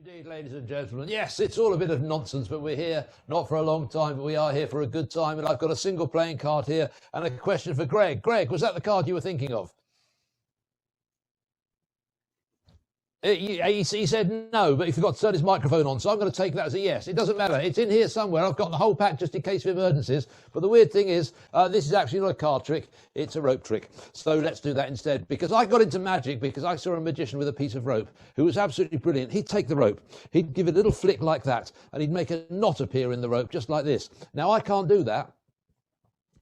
Indeed, ladies and gentlemen. Yes, it's all a bit of nonsense, but we're here not for a long time, but we are here for a good time. And I've got a single playing card here and a question for Greg. Greg, was that the card you were thinking of? He said no, but he forgot to turn his microphone on, so I'm going to take that as a yes. It doesn't matter. It's in here somewhere. I've got the whole pack just in case of emergencies. But the weird thing is, this is actually not a card trick. It's a rope trick. So let's do that instead. Because I got into magic because I saw a magician with a piece of rope who was absolutely brilliant. He'd take the rope. He'd give it a little flick like that, and he'd make a knot appear in the rope just like this. Now, I can't do that.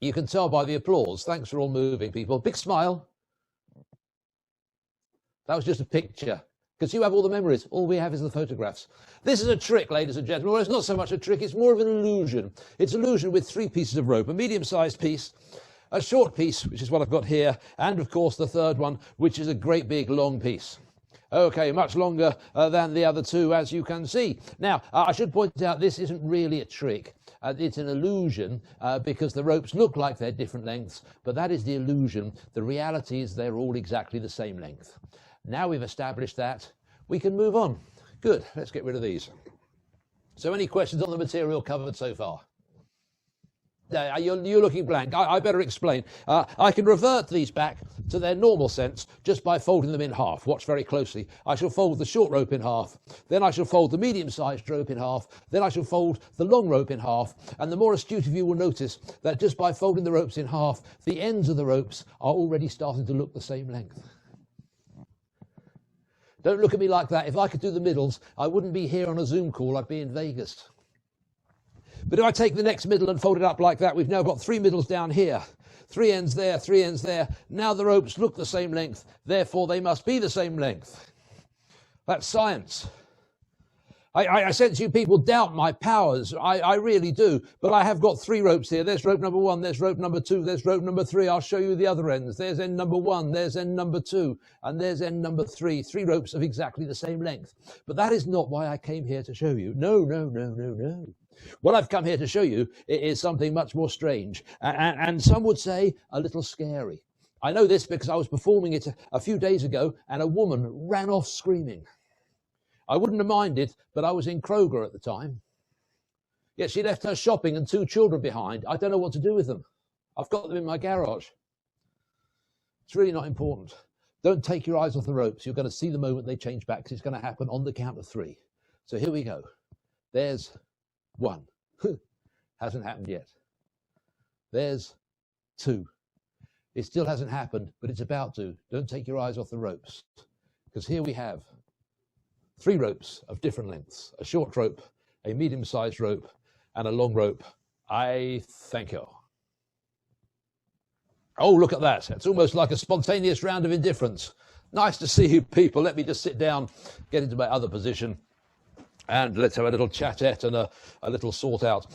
You can tell by the applause. Thanks for all moving, people. Big smile. That was just a picture. Because you have all the memories. All we have is the photographs. This is a trick, ladies and gentlemen. Well, it's not so much a trick. It's more of an illusion. It's an illusion with 3 pieces of rope. A medium-sized piece, a short piece, which is what I've got here, and, of course, the third one, which is a great big long piece. Okay, much longer than the other 2, as you can see. Now, I should point out this isn't really a trick. It's an illusion because the ropes look like they're different lengths, but that is the illusion. The reality is they're all exactly the same length. Now we've established that, we can move on. Good, let's get rid of these. So any questions on the material covered so far? You're looking blank. I better explain. I can revert these back to their normal sense just by folding them in half. Watch very closely. I shall fold the short rope in half. Then I shall fold the medium-sized rope in half. Then I shall fold the long rope in half. And the more astute of you will notice that just by folding the ropes in half, the ends of the ropes are already starting to look the same length. Don't look at me like that. If I could do the middles, I wouldn't be here on a Zoom call. I'd be in Vegas. But if I take the next middle and fold it up like that, we've now got 3 middles down here. 3 ends there, 3 ends there. Now the ropes look the same length. Therefore, they must be the same length. That's science. I sense you people doubt my powers. I really do. But I have got 3 ropes here. There's rope number 1. There's rope number 2. There's rope number 3. I'll show you the other ends. There's end number 1. There's end number 2. And there's end number 3. 3 ropes of exactly the same length. But that is not why I came here to show you. No, no, no, no, no. What I've come here to show you is something much more strange. And some would say a little scary. I know this because I was performing it a few days ago and a woman ran off screaming. I wouldn't have minded, but I was in Kroger at the time. Yet she left her shopping and 2 children behind. I don't know what to do with them. I've got them in my garage. It's really not important. Don't take your eyes off the ropes. You're going to see the moment they change back because it's going to happen on the count of 3. So here we go. There's 1. Hasn't happened yet. There's 2. It still hasn't happened, but it's about to. Don't take your eyes off the ropes because here we have 3 ropes of different lengths, a short rope, a medium-sized rope, and a long rope. I thank you. Oh, look at that. It's almost like a spontaneous round of indifference. Nice to see you people. Let me just sit down, get into my other position, and let's have a little chatette and a little sort out.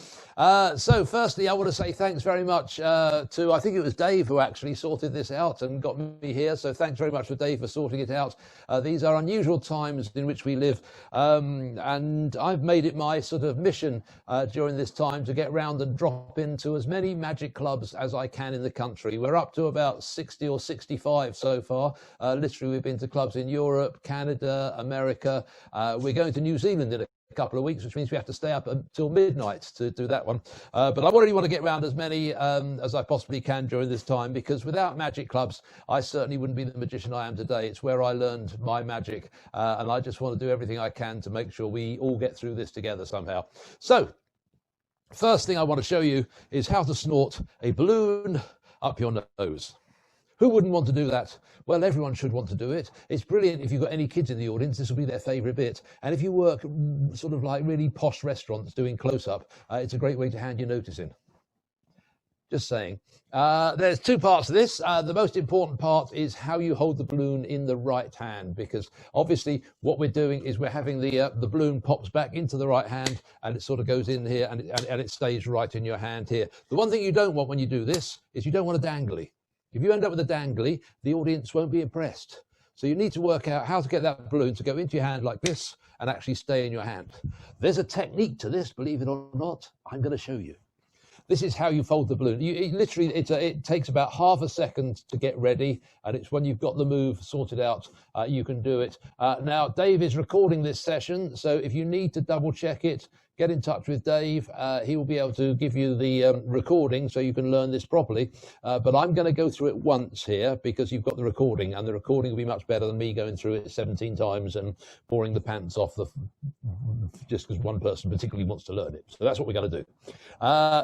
So firstly, I want to say thanks very much to, I think it was Dave who actually sorted this out and got me here. So thanks very much for Dave for sorting it out. These are unusual times in which we live. And I've made it my sort of mission during this time to get round and drop into as many magic clubs as I can in the country. We're up to about 60 or 65 so far. Literally, we've been to clubs in Europe, Canada, America. We're going to New Zealand in a couple of weeks, which means we have to stay up until midnight to do that one. But I really want to get around as many as I possibly can during this time, because without magic clubs, I certainly wouldn't be the magician I am today. It's where I learned my magic, and I just want to do everything I can to make sure we all get through this together somehow. So, first thing I want to show you is how to snort a balloon up your nose. Who wouldn't want to do that? Well, everyone should want to do it. It's brilliant if you've got any kids in the audience. This will be their favourite bit. And if you work sort of like really posh restaurants doing close-up, it's a great way to hand your notice in. Just saying. There's 2 parts to this. The most important part is how you hold the balloon in the right hand, because obviously what we're doing is we're having the balloon pops back into the right hand and it sort of goes in here and it stays right in your hand here. The one thing you don't want when you do this is you don't want a dangly. If you end up with a dangly, the audience won't be impressed. So you need to work out how to get that balloon to go into your hand like this and actually stay in your hand. There's a technique to this, believe it or not. I'm going to show you. this is how you fold the balloon. Literally, it takes about half a second to get ready, and it's when you've got the move sorted out, you can do it. Now, Dave is recording this session, so if you need to double check it, get in touch with Dave. He will be able to give you the recording so you can learn this properly. But I'm going to go through it once here because you've got the recording, and the recording will be much better than me going through it 17 times and boring the pants off just because one person particularly wants to learn it. So that's what we're going to do.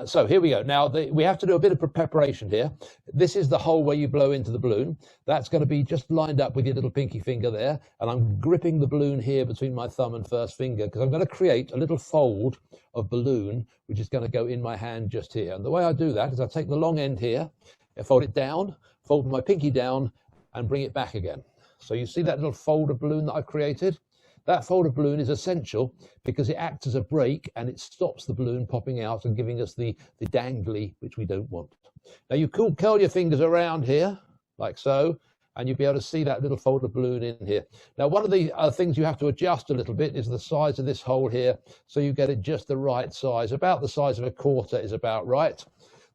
So here we go. Now, we have to do a bit of preparation here. This is the hole where you blow into the balloon. That's going to be just lined up with your little pinky finger there. And I'm gripping the balloon here between my thumb and first finger because I'm going to create a little fold of balloon, which is going to go in my hand just here. And the way I do that is I take the long end here, I fold it down, fold my pinky down, and bring it back again. So you see that little fold of balloon that I've created? That fold of balloon is essential because it acts as a brake and it stops the balloon popping out and giving us the dangly, which we don't want. Now you curl your fingers around here, like so, and you'll be able to see that little fold of balloon in here. Now, one of the things you have to adjust a little bit is the size of this hole here, so you get it just the right size. About the size of a quarter is about right.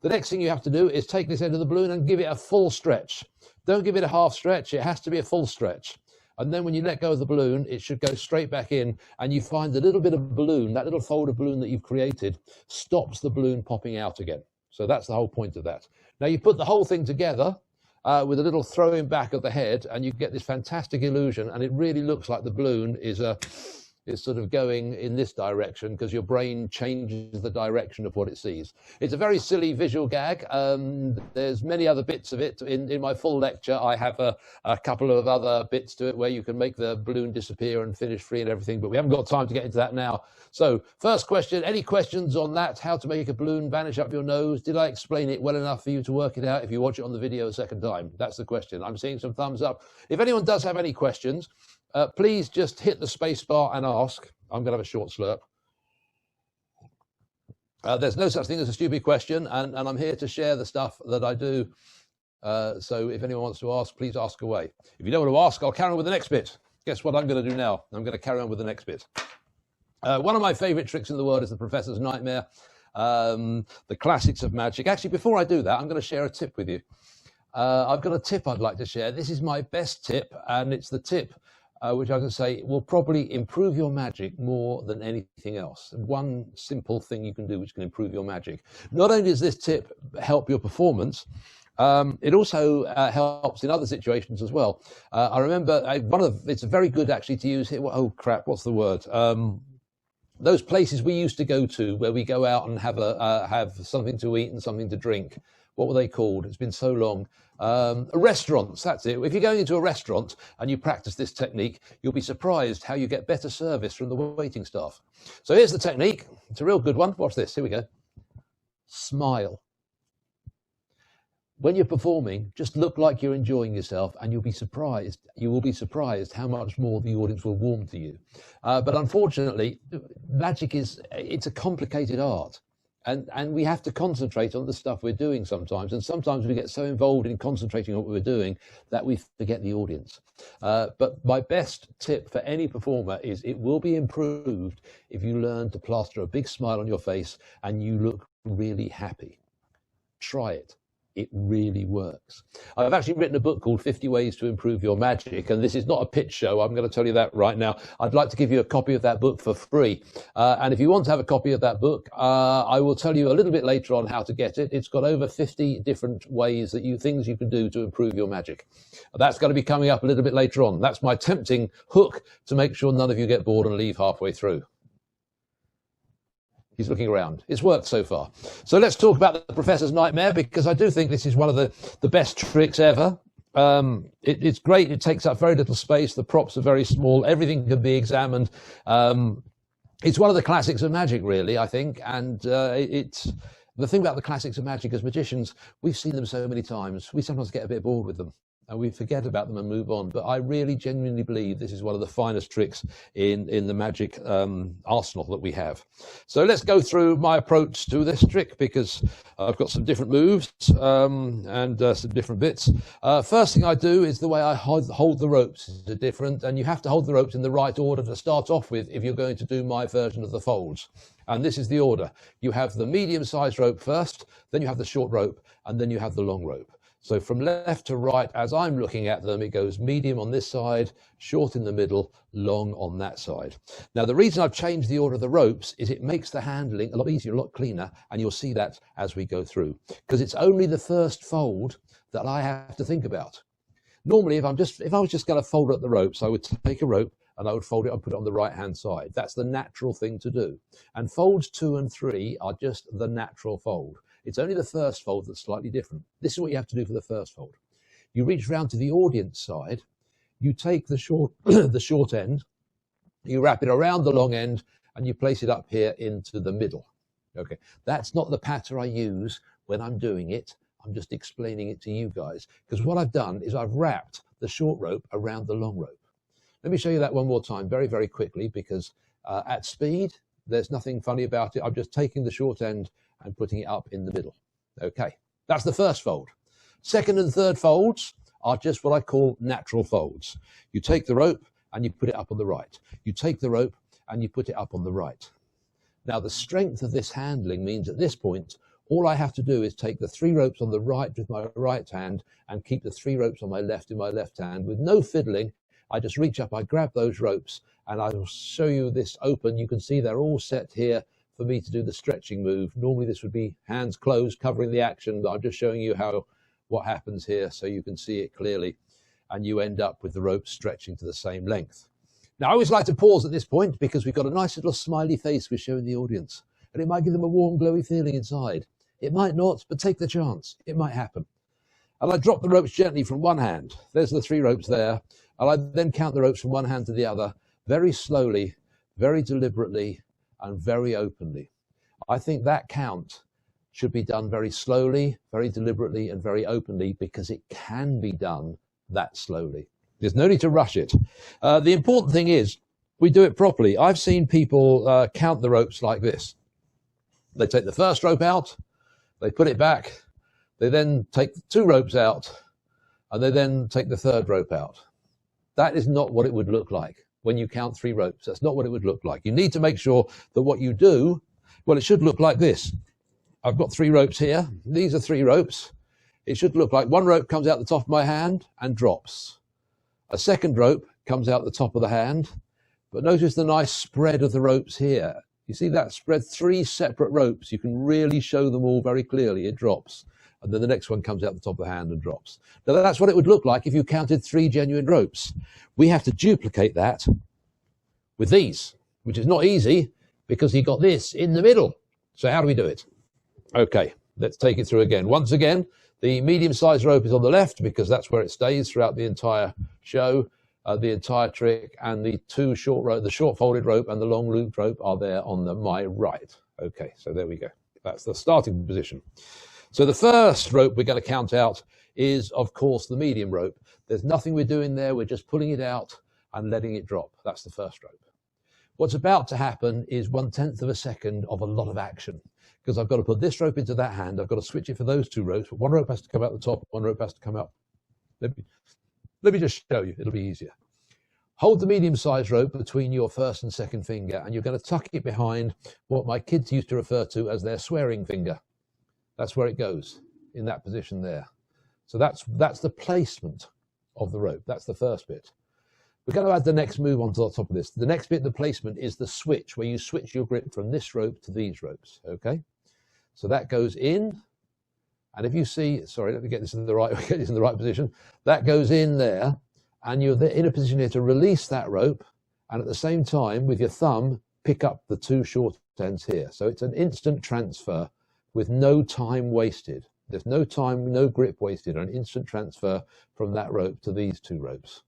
The next thing you have to do is take this end of the balloon and give it a full stretch. Don't give it a half stretch, it has to be a full stretch. And then when you let go of the balloon, it should go straight back in, and you find the little bit of balloon, that little fold of balloon that you've created, stops the balloon popping out again. So that's the whole point of that. Now you put the whole thing together with a little throwing back of the head, and you get this fantastic illusion, and it really looks like the balloon is sort of going in this direction because your brain changes the direction of what it sees. It's a very silly visual gag. There's many other bits of it. In my full lecture, I have a couple of other bits to it where you can make the balloon disappear and finish free and everything, but we haven't got time to get into that now. So first question, any questions on that? How to make a balloon vanish up your nose? Did I explain it well enough for you to work it out if you watch it on the video a second time? That's the question. I'm seeing some thumbs up. If anyone does have any questions, please just hit the space bar and ask. I'm going to have a short slurp. There's no such thing as a stupid question, and I'm here to share the stuff that I do. So if anyone wants to ask, please ask away. If you don't want to ask, I'll carry on with the next bit. Guess what I'm going to do now? I'm going to carry on with the next bit. One of my favorite tricks in the world is the Professor's Nightmare, the classics of magic. Actually, before I do that, I'm going to share a tip with you. I've got a tip I'd like to share. This is my best tip, and it's the tip which I can say will probably improve your magic more than anything else. One simple thing you can do which can improve your magic. Not only does this tip help your performance, it also helps in other situations as well. I remember it's very good actually to use here. Oh crap, what's the word? Those places we used to go to where we go out and have something to eat and something to drink. What were they called? It's been so long. Restaurants, that's it. If you're going into a restaurant and you practice this technique, you'll be surprised how you get better service from the waiting staff. So here's the technique. It's a real good one. Watch this. Here we go. Smile. When you're performing, just look like you're enjoying yourself, and you'll be surprised. You will be surprised how much more the audience will warm to you. But unfortunately, magic it's a complicated art. And we have to concentrate on the stuff we're doing sometimes. And sometimes we get so involved in concentrating on what we're doing that we forget the audience. But my best tip for any performer is it will be improved if you learn to plaster a big smile on your face and you look really happy. Try it. It really works. I've actually written a book called 50 Ways to Improve Your Magic, and this is not a pitch show. I'm going to tell you that right now. I'd like to give you a copy of that book for free. And if you want to have a copy of that book, I will tell you a little bit later on how to get it. It's got over 50 different ways things you can do to improve your magic. That's going to be coming up a little bit later on. That's my tempting hook to make sure none of you get bored and leave halfway through. He's looking around. It's worked so far. So let's talk about the Professor's Nightmare, because I do think this is one of the best tricks ever. It's great. It takes up very little space. The props are very small. Everything can be examined. It's one of the classics of magic, really, I think. And it's the thing about the classics of magic as magicians, we've seen them so many times. We sometimes get a bit bored with them. and we forget about them and move on. But I really genuinely believe this is one of the finest tricks in the magic arsenal that we have. So let's go through my approach to this trick, because I've got some different moves and some different bits. First thing I do is the way I hold the ropes is different, and you have to hold the ropes in the right order to start off with if you're going to do my version of the folds. And this is the order. You have the medium-sized rope first, then you have the short rope, and then you have the long rope. So from left to right, as I'm looking at them, it goes medium on this side, short in the middle, long on that side. Now, the reason I've changed the order of the ropes is it makes the handling a lot easier, a lot cleaner, and you'll see that as we go through, because it's only the first fold that I have to think about. Normally, if I was just going to fold up the ropes, I would take a rope and I would fold it and put it on the right-hand side. That's the natural thing to do. And folds 2 and 3 are just the natural fold. It's only the first fold that's slightly different. This is what you have to do for the first fold. You reach round to the audience side, you take the short, the short end, you wrap it around the long end, and you place it up here into the middle. Okay, that's not the pattern I use when I'm doing it. I'm just explaining it to you guys, because what I've done is I've wrapped the short rope around the long rope. Let me show you that one more time very, very quickly, because at speed, there's nothing funny about it. I'm just taking the short end and putting it up in the middle. Okay, that's the first fold. Second and third folds are just what I call natural folds. You take the rope and you put it up on the right. You take the rope and you put it up on the right. Now, the strength of this handling means at this point, all I have to do is take the 3 ropes on the right with my right hand and keep the 3 ropes on my left in my left hand with no fiddling. I just reach up, I grab those ropes, and I will show you this open. You can see they're all set here for me to do the stretching move. Normally this would be hands closed, covering the action, but I'm just showing you what happens here so you can see it clearly, and you end up with the rope stretching to the same length. Now, I always like to pause at this point because we've got a nice little smiley face we're showing the audience, and it might give them a warm, glowy feeling inside. It might not, but take the chance. It might happen. And I drop the ropes gently from one hand. There's the 3 ropes there. And I then count the ropes from one hand to the other, very slowly, very deliberately, and very openly. I think that count should be done very slowly, very deliberately, and very openly, because it can be done that slowly. There's no need to rush it. The important thing is we do it properly. I've seen people count the ropes like this. They take the first rope out, they put it back, they then take the 2 ropes out, and they then take the 3rd rope out. That is not what it would look like when you count 3 ropes. That's not what it would look like. You need to make sure that what you do, well, it should look like this. I've got 3 ropes here. These are 3 ropes. It should look like one rope comes out the top of my hand and drops. A second rope comes out the top of the hand, but notice the nice spread of the ropes here. You see that spread? 3 separate ropes. You can really show them all very clearly. It drops. And then the next one comes out the top of the hand and drops. Now, that's what it would look like if you counted 3 genuine ropes. We have to duplicate that with these, which is not easy because you got this in the middle. So how do we do it? Okay, let's take it through again. Once again, the medium-sized rope is on the left because that's where it stays throughout the entire show, the entire trick, and the 2 short rope, the short folded rope and the long looped rope are there on my right. Okay, so there we go. That's the starting position. So the first rope we're going to count out is, of course, the medium rope. There's nothing we're doing there. We're just pulling it out and letting it drop. That's the first rope. What's about to happen is 1/10 of a second of a lot of action, because I've got to put this rope into that hand. I've got to switch it for those 2 ropes, but one rope has to come out the top, one rope has to come out. Let me just show you. It'll be easier. Hold the medium-sized rope between your first and second finger, and you're going to tuck it behind what my kids used to refer to as their swearing finger. That's where it goes, in that position there. So that's the placement of the rope. That's the first bit. We're going to add the next move onto the top of this. The next bit, the placement, is the switch, where you switch your grip from this rope to these ropes, okay? So that goes in, and if you see, sorry, let me get this in the right position. That goes in there, and you're in a position here to release that rope, and at the same time, with your thumb, pick up the 2 short ends here. So it's an instant transfer with no time wasted. There's no time, no grip wasted, an instant transfer from that rope to these 2 ropes.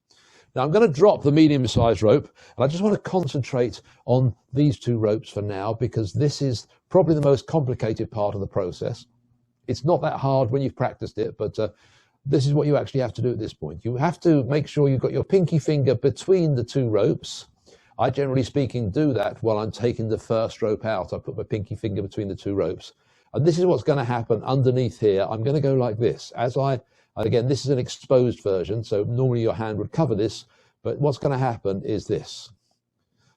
Now I'm going to drop the medium-sized rope, and I just want to concentrate on these 2 ropes for now, because this is probably the most complicated part of the process. It's not that hard when you've practiced it, but this is what you actually have to do at this point. You have to make sure you've got your pinky finger between the two ropes. I, generally speaking, do that while I'm taking the first rope out. I put my pinky finger between the two ropes. And this is what's going to happen underneath here. I'm going to go like this. Again, this is an exposed version, so normally your hand would cover this, but what's going to happen is this.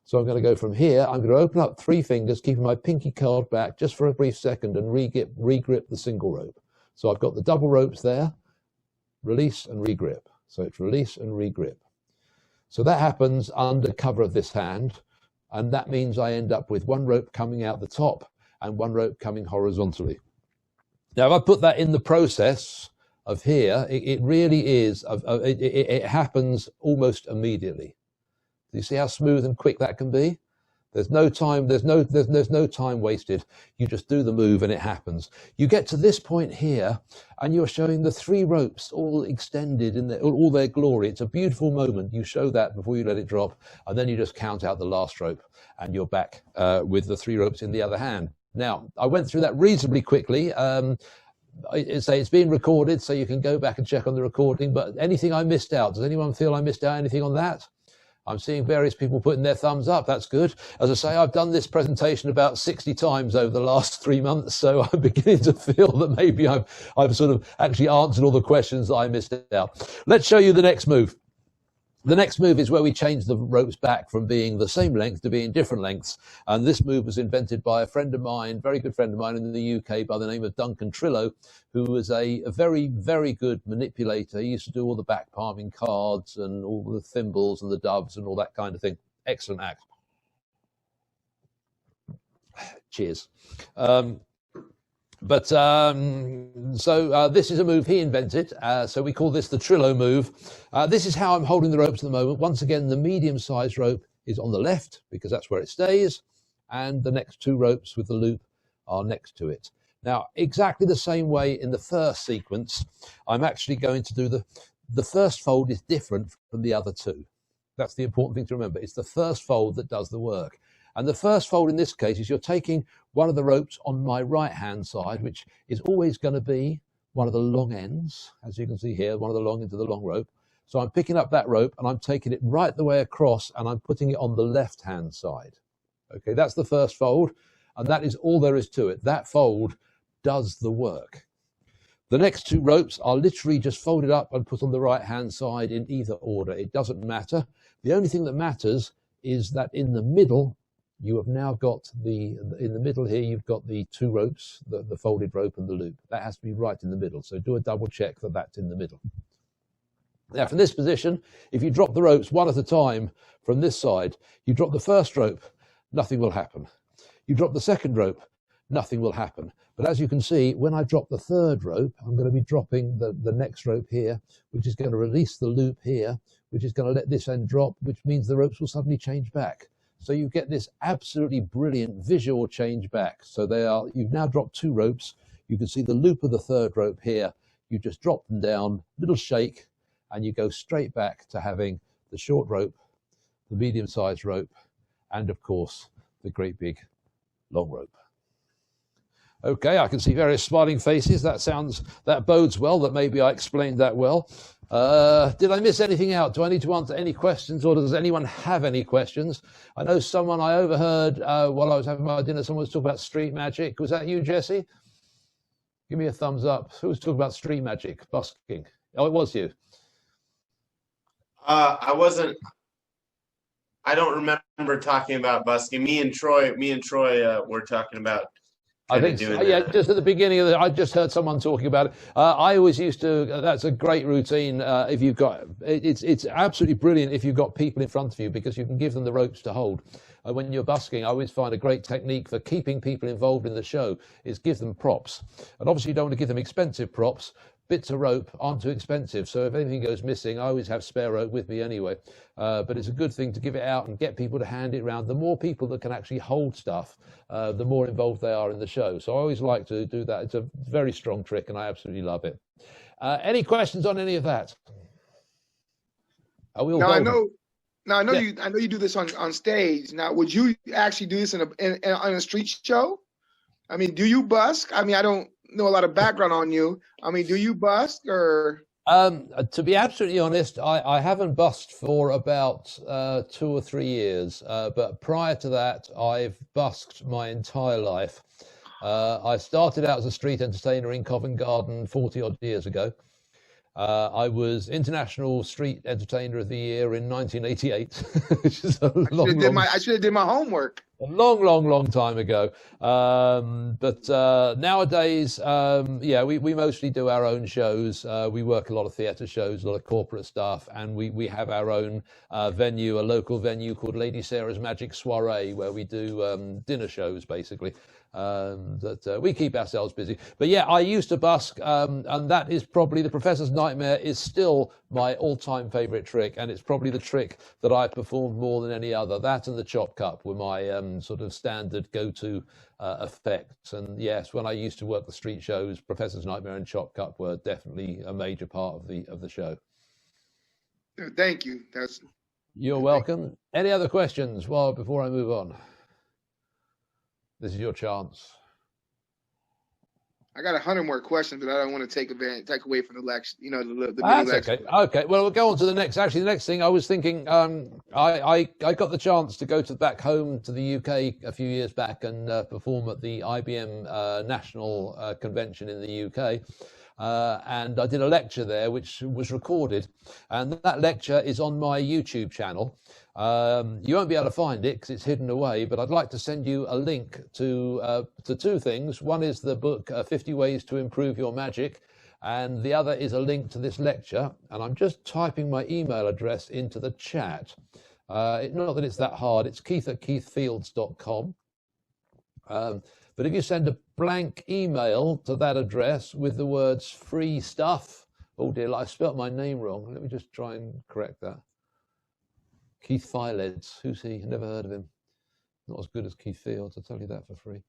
So I'm going to go from here. I'm going to open up 3 fingers, keeping my pinky curled back just for a brief second and re-grip the single rope. So I've got the double ropes there, release and re-grip. So it's release and re-grip. So that happens under cover of this hand, and that means I end up with 1 rope coming out the top and 1 rope coming horizontally. Now, if I put that in the process of here, it really is, it happens almost immediately. Do you see how smooth and quick that can be? There's no time, there's no time wasted. You just do the move and it happens. You get to this point here and you're showing the 3 ropes all extended in all their glory. It's a beautiful moment. You show that before you let it drop, and then you just count out the last rope and you're back with the 3 ropes in the other hand. Now, I went through that reasonably quickly. It's being recorded, so you can go back and check on the recording, but anything I missed out, does anyone feel I missed out anything on that? I'm seeing various people putting their thumbs up. That's good. As I say, I've done this presentation about 60 times over the last 3 months, so I'm beginning to feel that maybe I've sort of actually answered all the questions that I missed out. Let's show you the next move. The next move is where we change the ropes back from being the same length to being different lengths. And this move was invented by a friend of mine, very good friend of mine in the UK by the name of Duncan Trillo, who was a very, very good manipulator. He used to do all the back palming cards and all the thimbles and the doves and all that kind of thing. Excellent act. Cheers. So this is a move he invented. So we call this the Trillo move. This is how I'm holding the ropes at the moment. Once again, the medium-sized rope is on the left because that's where it stays, and the next 2 ropes with the loop are next to it. Now, exactly the same way in the first sequence, I'm actually going to do the first fold is different from the other 2. That's the important thing to remember. It's the first fold that does the work. And the first fold in this case is you're taking one of the ropes on my right-hand side, which is always going to be one of the long ends, as you can see here, one of the long ends of the long rope. So I'm picking up that rope and I'm taking it right the way across and I'm putting it on the left-hand side. Okay, that's the first fold, and that is all there is to it. That fold does the work. The next 2 ropes are literally just folded up and put on the right-hand side in either order. It doesn't matter. The only thing that matters is that in the middle, you have now got in the middle here, you've got the 2 ropes, the folded rope and the loop. That has to be right in the middle. So do a double check that that's in the middle. Now from this position, if you drop the ropes one at a time from this side, you drop the first rope, nothing will happen. You drop the second rope, nothing will happen. But as you can see, when I drop the 3rd rope, I'm going to be dropping the next rope here, which is going to release the loop here, which is going to let this end drop, which means the ropes will suddenly change back. So you get this absolutely brilliant visual change back. So you've now dropped 2 ropes. You can see the loop of the 3rd rope here. You just drop them down, little shake, and you go straight back to having the short rope, the medium-sized rope, and of course, the great big long rope. Okay, I can see various smiling faces. That bodes well, that maybe I explained that well. Did I miss anything out? Do I need to answer any questions, or does anyone have any questions? I know I overheard while I was having my dinner, someone was talking about street magic. Was that you, Jesse? Give me a thumbs up. Who was talking about street magic, busking? Oh, it was you. I wasn't. I don't remember talking about busking. Me and Troy were talking about. I think so. Yeah, just at the beginning of I just heard someone talking about it. I always used to. That's a great routine. If you've got, it's absolutely brilliant if you've got people in front of you, because you can give them the ropes to hold. When you're busking, I always find a great technique for keeping people involved in the show is give them props. And obviously, you don't want to give them expensive props. Bits of rope aren't too expensive, so if anything goes missing, I always have spare rope with me anyway. But it's a good thing to give it out and get people to hand it around. The more people that can actually hold stuff, the more involved they are in the show. So I always like to do that. It's a very strong trick, and I absolutely love it. Any questions on any of that? Are we all golden? I know you do this on stage. Now, would you actually do this on a street show? I mean, do you busk? I mean, I don't know a lot of background on you. I mean, do you busk or? To be absolutely honest, I haven't busked for about 2 or 3 years, but prior to that, I've busked my entire life. I started out as a street entertainer in Covent Garden 40 odd years ago. I was International Street Entertainer of the Year in 1988, which is a I should have did my homework. A long time ago. But nowadays, we mostly do our own shows. We work a lot of theatre shows, a lot of corporate stuff, and we have our own venue, a local venue called Lady Sarah's Magic Soiree, where we do dinner shows, basically. That we keep ourselves busy. But yeah, I used to busk, and that is probably the Professor's Nightmare is still my all-time favourite trick, and it's probably the trick that I performed more than any other. That and the chop cup were my sort of standard go-to effects. And yes, when I used to work the street shows, Professor's Nightmare and chop cup were definitely a major part of the show. Thank you. You're welcome. Any other questions? Well, before I move on. This is your chance. I got 100 more questions, but I don't want to take away from the lecture. You know, the That's lecture. Okay. Okay. Well, we'll go on to the next. Actually, the next thing I was thinking, I got the chance to go back home to the UK a few years back and perform at the IBM National Convention in the UK. And I did a lecture there, which was recorded, and that lecture is on my YouTube channel. You won't be able to find it because it's hidden away, but I'd like to send you a link to two things. One is the book 50 Ways to Improve Your Magic, and the other is a link to this lecture. And I'm just typing my email address into the chat. Not that it's that hard. It's keith@keithfields.com. But if you send a blank email to that address with the words free stuff, oh dear, I spelt my name wrong. Let me just try and correct that. Keith Fileds, who's he? Never heard of him. Not as good as Keith Fields, I'll tell you that for free.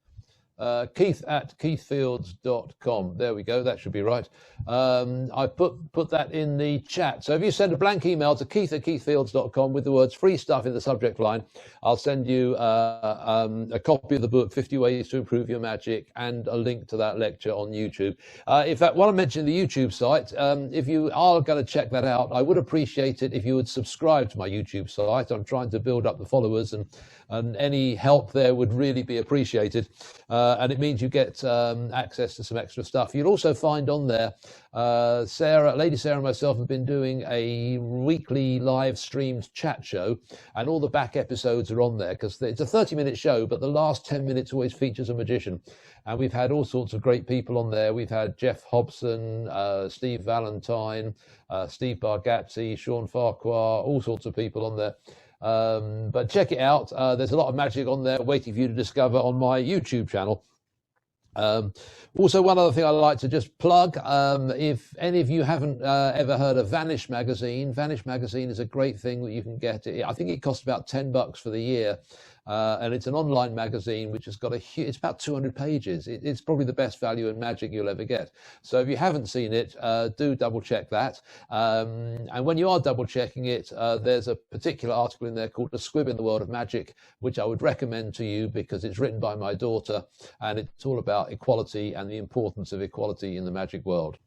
Keith@keithfields.com. There we go. That should be right. I put that in the chat. So if you send a blank email to keith@keithfields.com with the words free stuff in the subject line, I'll send you a copy of the book, 50 Ways to Improve Your Magic, and a link to that lecture on YouTube. In fact, while I'm mentioning the YouTube site, if you are going to check that out, I would appreciate it if you would subscribe to my YouTube site. I'm trying to build up the followers, and any help there would really be appreciated. And it means you get access to some extra stuff. You'll also find on there, Lady Sarah and myself have been doing a weekly live streamed chat show, and all the back episodes are on there because it's a 30-minute show, but the last 10 minutes always features a magician. And we've had all sorts of great people on there. We've had Jeff Hobson, Steve Valentine, Steve Bargatze, Sean Farquhar, all sorts of people on there. But check it out. There's a lot of magic on there waiting for you to discover on my YouTube channel. Also, one other thing I'd like to just plug, if any of you haven't ever heard of Vanish Magazine, Vanish Magazine is a great thing that you can get. I think it costs about $10 for the year. And it's an online magazine which has got it's about 200 pages. It's probably the best value in magic you'll ever get. So if you haven't seen it, do double check that. And when you are double checking it, there's a particular article in there called A Squib in the World of Magic, which I would recommend to you because it's written by my daughter, and it's all about equality and the importance of equality in the magic world.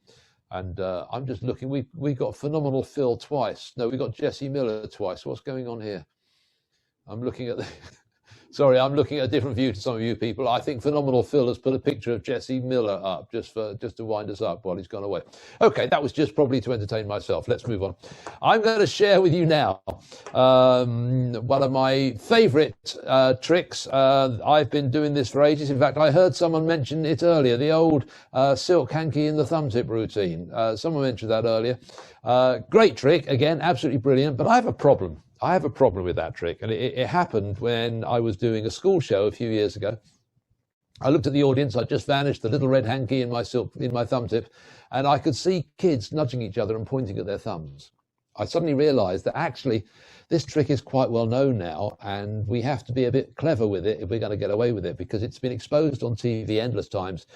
And I'm just looking, we got Phenomenal Phil twice. No, we got Jesse Miller twice. What's going on here? I'm looking at the... Sorry, I'm looking at a different view to some of you people. I think Phenomenal Phil has put a picture of Jesse Miller up just to wind us up while he's gone away. Okay, that was just probably to entertain myself. Let's move on. I'm going to share with you now one of my favourite tricks. I've been doing this for ages. In fact, I heard someone mention it earlier, the old silk hanky in the thumb tip routine. Someone mentioned that earlier. Great trick, again, absolutely brilliant, but I have a problem. I have a problem with that trick, and it happened when I was doing a school show a few years ago. I looked at the audience. I just vanished the little red hanky in my thumb tip, and I could see kids nudging each other and pointing at their thumbs. I suddenly realized that actually this trick is quite well known now, and we have to be a bit clever with it if we're going to get away with it, because it's been exposed on TV endless times.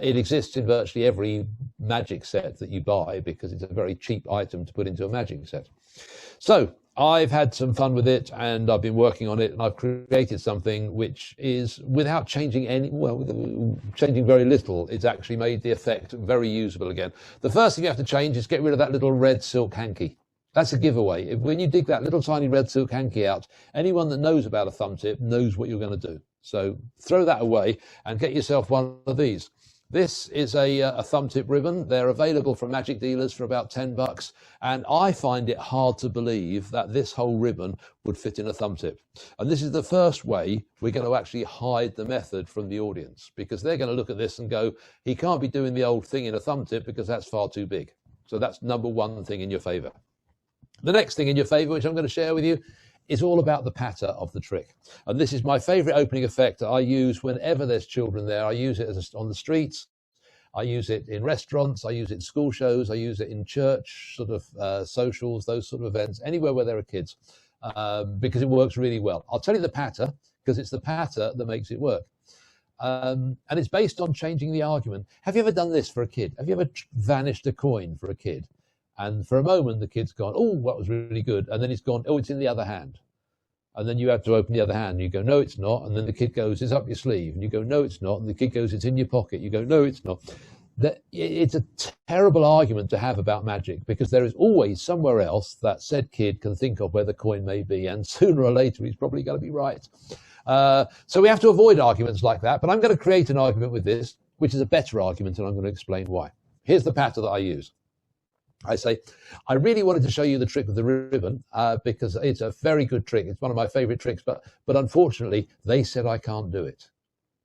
It exists in virtually every magic set that you buy because it's a very cheap item to put into a magic set. So I've had some fun with it, and I've been working on it, and I've created something which is, without changing changing very little, it's actually made the effect very usable again. The first thing you have to change is get rid of that little red silk hanky. That's a giveaway. When you dig that little tiny red silk hanky out, anyone that knows about a thumb tip knows what you're going to do. So throw that away and get yourself one of these. This is a thumb tip ribbon. They're available from magic dealers for about $10, and I find it hard to believe that this whole ribbon would fit in a thumb tip. And this is the first way we're going to actually hide the method from the audience, because they're going to look at this and go, he can't be doing the old thing in a thumb tip because that's far too big. So that's number one thing in your favor. The next thing in your favor, which I'm going to share with you, is all about the patter of the trick. And this is my favorite opening effect that I use whenever there's children there. I use it on the streets. I use it in restaurants. I use it in school shows. I use it in church sort of socials, those sort of events, anywhere where there are kids, because it works really well. I'll tell you the patter, because it's the patter that makes it work. And it's based on changing the argument. Have you ever done this for a kid? Have you ever vanished a coin for a kid? And for a moment, the kid's gone, oh, that was really good. And then he's gone, oh, it's in the other hand. And then you have to open the other hand. And you go, no, it's not. And then the kid goes, it's up your sleeve. And you go, no, it's not. And the kid goes, it's in your pocket. You go, no, it's not. It's a terrible argument to have about magic, because there is always somewhere else that said kid can think of where the coin may be. And sooner or later, he's probably going to be right. So we have to avoid arguments like that. But I'm going to create an argument with this, which is a better argument, and I'm going to explain why. Here's the patter that I use. I say, I really wanted to show you the trick of the ribbon because it's a very good trick. It's one of my favorite tricks, but unfortunately, they said I can't do it.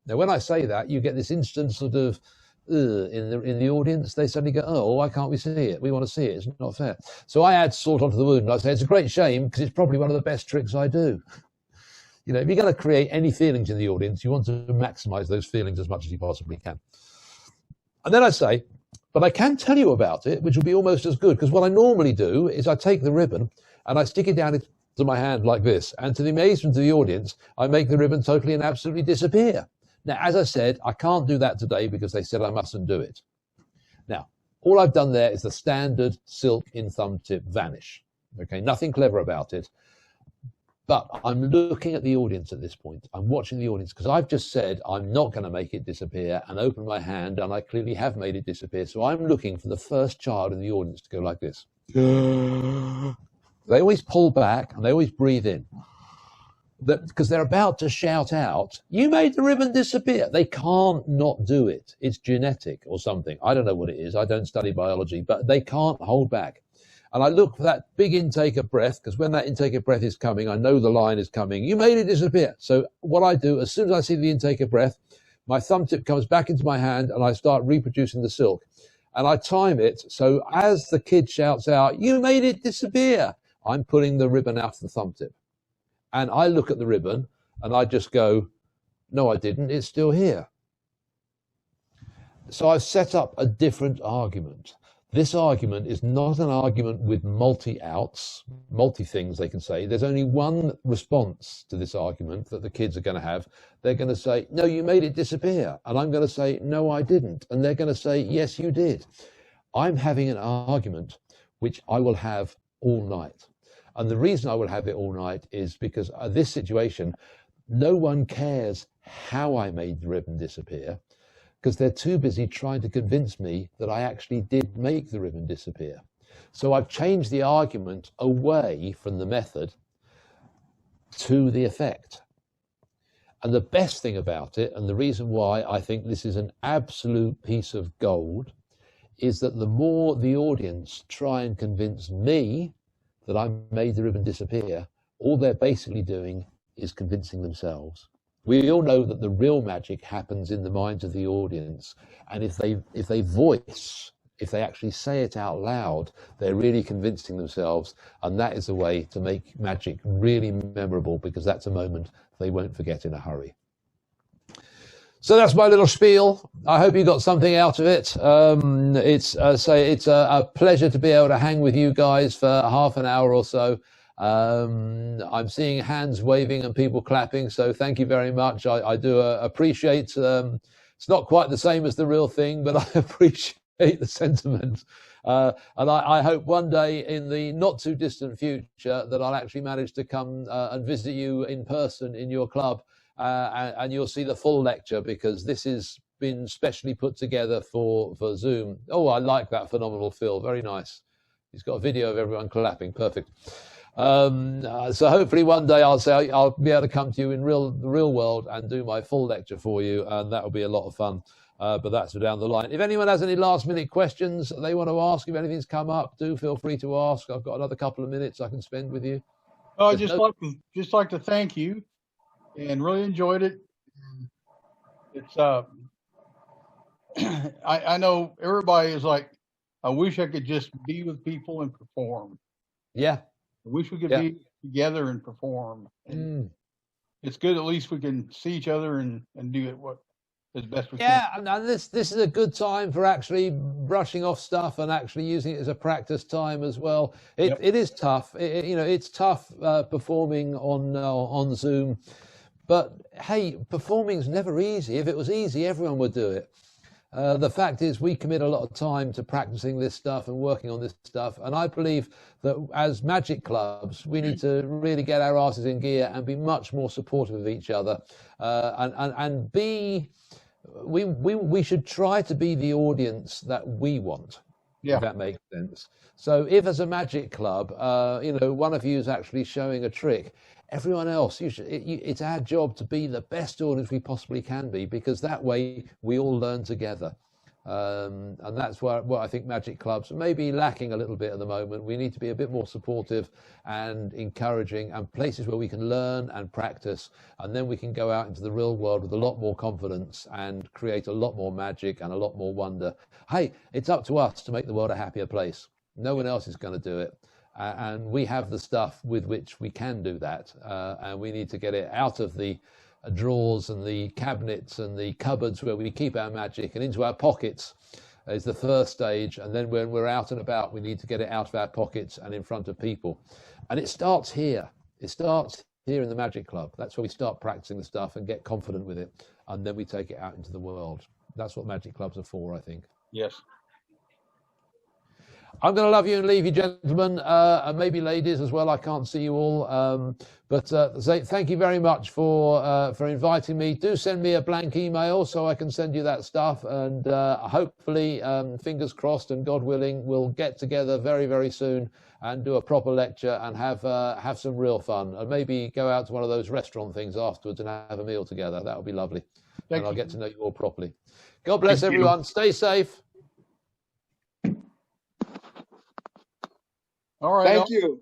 Now, when I say that, you get this instant sort of in the audience. They suddenly go, oh, why can't we see it? We want to see it. It's not fair. So I add salt onto the wound, and I say, it's a great shame because it's probably one of the best tricks I do. You know, if you're going to create any feelings in the audience, you want to maximize those feelings as much as you possibly can. And then I say, but I can tell you about it, which will be almost as good, because what I normally do is I take the ribbon and I stick it down into my hand like this, and to the amazement of the audience, I make the ribbon totally and absolutely disappear. Now, as I said, I can't do that today because they said I mustn't do it. Now, all I've done there is the standard silk in thumb tip vanish. Okay, nothing clever about it. But I'm looking at the audience at this point. I'm watching the audience because I've just said I'm not going to make it disappear and open my hand, and I clearly have made it disappear. So I'm looking for the first child in the audience to go like this. They always pull back and they always breathe in, because they're about to shout out, you made the ribbon disappear. They can't not do it. It's genetic or something. I don't know what it is. I don't study biology, but they can't hold back. And I look for that big intake of breath, because when that intake of breath is coming, I know the line is coming. You made it disappear. So what I do, as soon as I see the intake of breath, my thumb tip comes back into my hand and I start reproducing the silk. And I time it. So as the kid shouts out, you made it disappear, I'm pulling the ribbon out of the thumb tip. And I look at the ribbon and I just go, no, I didn't. It's still here. So I've set up a different argument. This argument is not an argument with multi-outs, multi-things they can say. There's only one response to this argument that the kids are going to have. They're going to say, no, you made it disappear. And I'm going to say, no, I didn't. And they're going to say, yes, you did. I'm having an argument which I will have all night. And the reason I will have it all night is because this situation, no one cares how I made the ribbon disappear, because they're too busy trying to convince me that I actually did make the ribbon disappear. So I've changed the argument away from the method to the effect. And the best thing about it, and the reason why I think this is an absolute piece of gold, is that the more the audience try and convince me that I made the ribbon disappear, all they're basically doing is convincing themselves. We all know that the real magic happens in the minds of the audience. And if they actually say it out loud, they're really convincing themselves. And that is the way to make magic really memorable, because that's a moment they won't forget in a hurry. So that's my little spiel. I hope you got something out of it. It's a pleasure to be able to hang with you guys for half an hour or so. I'm seeing hands waving and people clapping, so thank you very much. I do appreciate, it's not quite the same as the real thing, but I appreciate appreciate the sentiment. And I hope one day in the not too distant future that I'll actually manage to come and visit you in person in your club, and you'll see the full lecture, because this has been specially put together for Zoom. Oh, I like that phenomenal Phil. Very nice. He's got a video of everyone clapping. Perfect. So hopefully one day I'll be able to come to you in the real world and do my full lecture for you, and that will be a lot of fun. But that's down the line. If anyone has any last minute questions they want to ask, if anything's come up, do feel free to ask. I've got another couple of minutes I can spend with you. Oh, I'd just like to thank you, and really enjoyed it. It's I know everybody is like, I wish I could just be with people and perform. Yeah. I wish we could be together and perform. And it's good at least we can see each other and do it as best we can. Yeah, and this is a good time for actually brushing off stuff and actually using it as a practice time as well. It is tough. It's tough performing on Zoom, but hey, performing's never easy. If it was easy, everyone would do it. The fact is, we commit a lot of time to practicing this stuff and working on this stuff. And I believe that as Magic clubs, we need to really get our asses in gear and be much more supportive of each other. And we should try to be the audience that we want, if that makes sense. So if as a Magic club, one of you is actually showing a trick, everyone else, it's our job to be the best audience we possibly can be, because that way we all learn together. And that's what I think Magic clubs may be lacking a little bit at the moment. We need to be a bit more supportive and encouraging, and places where we can learn and practice, and then we can go out into the real world with a lot more confidence and create a lot more magic and a lot more wonder. Hey, it's up to us to make the world a happier place. No one else is going to do it. And we have the stuff with which we can do that, and we need to get it out of the drawers and the cabinets and the cupboards where we keep our magic and into our pockets is the first stage. And then when we're out and about, we need to get it out of our pockets and in front of people. And it starts here. It starts here in the Magic Club. That's where we start practicing the stuff and get confident with it, and then we take it out into the world. That's what Magic clubs are for, I think. Yes. I'm going to love you and leave you, gentlemen, and maybe ladies as well. I can't see you all. But thank you very much for inviting me. Do send me a blank email so I can send you that stuff. And hopefully, fingers crossed and God willing, we'll get together very, very soon and do a proper lecture and have some real fun. And maybe go out to one of those restaurant things afterwards and have a meal together. That would be lovely. And I'll get to know you all properly. God bless everyone. Stay safe. All right. Thank you.